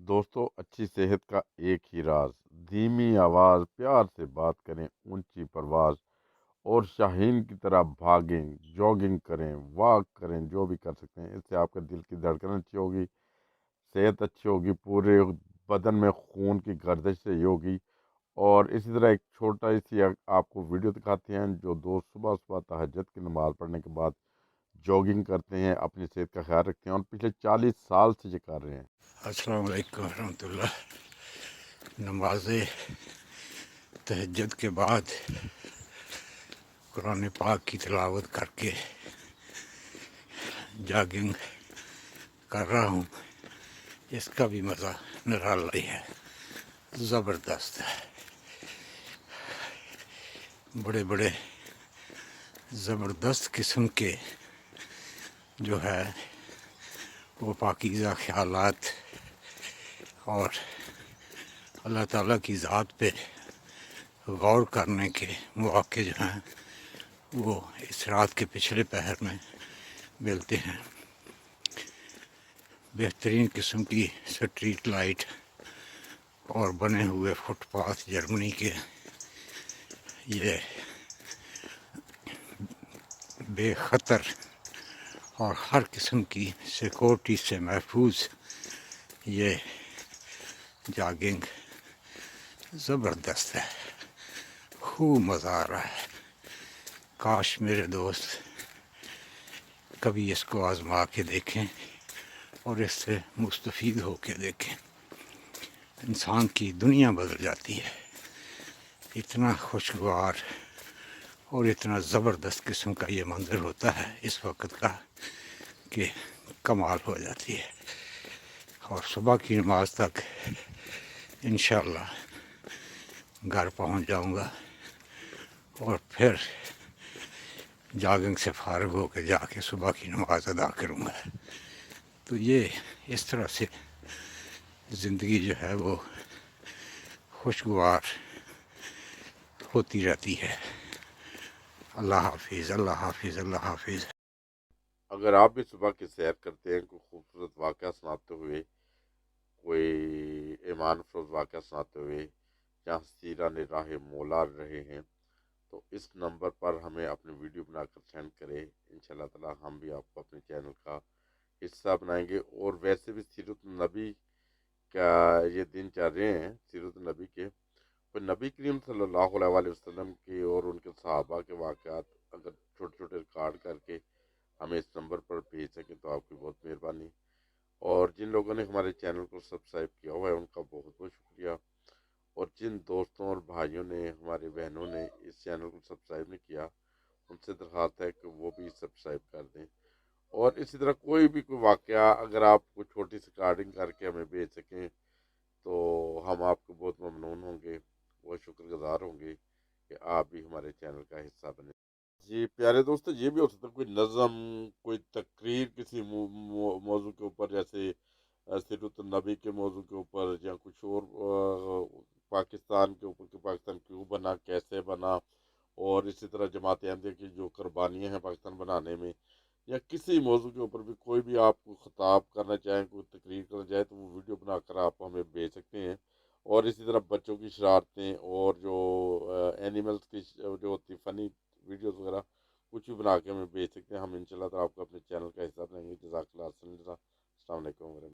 دوستو، اچھی صحت کا ایک ہی راز، دھیمی آواز، پیار سے بات کریں، اونچی پرواز اور شاہین کی طرح بھاگیں، جاگنگ کریں، واک کریں، جو بھی کر سکتے ہیں۔ اس سے آپ کے دل کی دھڑکن اچھی ہوگی، صحت اچھی ہوگی، پورے بدن میں خون کی گردش صحیح ہوگی۔ اور اسی طرح ایک چھوٹا سی آپ کو ویڈیو دکھاتے ہیں، جو دوست صبح صبح تہجد کی نماز پڑھنے کے بعد جاگنگ کرتے ہیں، اپنی صحت کا خیال رکھتے ہیں، اور پچھلے 40 سال سے یہ کر رہے ہیں۔ السلام علیکم ورحمۃ اللہ۔ نماز تہجد کے بعد قرآن پاک کی تلاوت کر کے جاگنگ کر رہا ہوں۔ اس کا بھی مزہ نرالا ہی ہے، زبردست ہے۔ بڑے بڑے زبردست قسم کے جو ہے وہ پاکیزہ خیالات اور اللہ تعالیٰ کی ذات پہ غور کرنے کے مواقع جو ہیں وہ اس رات کے پچھلے پہر میں ملتے ہیں۔ بہترین قسم کی سٹریٹ لائٹ اور بنے ہوئے فٹ پاتھ جرمنی کے، یہ بے خطر اور ہر قسم کی سیکورٹی سے محفوظ یہ جاگنگ زبردست ہے، خوب مزہ آ رہا ہے۔ کاش میرے دوست کبھی اس کو آزما کے دیکھیں اور اس سے مستفید ہو کے دیکھیں۔ انسان کی دنیا بدل جاتی ہے۔ اتنا خوشگوار اور اتنا زبردست قسم کا یہ منظر ہوتا ہے اس وقت کا کہ کمال ہو جاتی ہے۔ اور صبح کی نماز تک انشاءاللہ گھر پہنچ جاؤں گا اور پھر جاگنگ سے فارغ ہو کے جا کے صبح کی نماز ادا کروں گا۔ تو یہ اس طرح سے زندگی جو ہے وہ خوشگوار ہوتی رہتی ہے۔ اللہ حافظ، اللہ حافظ، اللہ حافظ۔ اگر آپ بھی صبح کی سیر کرتے ہیں، کوئی خوبصورت واقعہ سناتے ہوئے، کوئی ایمان افروز واقعہ سناتے ہوئے، جہاں سیرہ نے راہ مولا رہے ہیں، تو اس نمبر پر ہمیں اپنی ویڈیو بنا کر سینڈ کرے۔ انشاءاللہ تعالی ہم بھی آپ کو اپنے چینل کا حصہ بنائیں گے۔ اور ویسے بھی سیرت النبی کا یہ دن چل رہے ہیں، سیرت النبی کے، کوئی نبی کریم صلی اللہ علیہ وآلہ وسلم کی اور ان کے صحابہ کے واقعات اگر چھوٹے چھوٹے ریکارڈ کر کے ہمیں اس نمبر پر بھیج سکیں تو آپ کی بہت مہربانی۔ اور جن لوگوں نے ہمارے چینل کو سبسکرائب کیا ہوا ہے ان کا بہت بہت شکریہ۔ اور جن دوستوں اور بھائیوں نے، ہمارے بہنوں نے اس چینل کو سبسکرائب نہیں کیا، ان سے درخواست ہے کہ وہ بھی سبسکرائب کر دیں۔ اور اسی طرح کوئی بھی کوئی واقعہ اگر آپ کو چھوٹی سی ریکارڈنگ کر کے ہمیں بھیج سکیں تو ہم آپ کو بہت ممنون ہوں گے، بہت شکر گزار ہوں گے کہ آپ بھی ہمارے چینل کا حصہ بنیں۔ جی پیارے دوستو، یہ بھی ہو سکتا ہے کوئی نظم، کوئی تقریر کسی موضوع کے اوپر، جیسے سیرت النبی کے موضوع کے اوپر، یا کچھ اور پاکستان کے اوپر کہ پاکستان کیوں بنا، کیسے بنا، اور اسی طرح جماعت احمدیہ کی جو قربانیاں ہیں پاکستان بنانے میں، یا کسی موضوع کے اوپر بھی کوئی بھی آپ کو خطاب کرنا چاہیں، کوئی تقریر کرنا چاہیں تو وہ ویڈیو بنا کر آپ ہمیں بھیج سکتے ہیں۔ اور اسی طرح بچوں کی شرارتیں اور جو اینیملس کی جو ہوتی فنی ویڈیوز وغیرہ کچھ بھی بنا کے ہمیں بھیج سکتے ہیں۔ ہم انشاءاللہ تعالیٰ آپ کو اپنے چینل کا حصہ بنائیں گے۔ جزاک اللہ، السلام علیکم ورحمۃ اللہ۔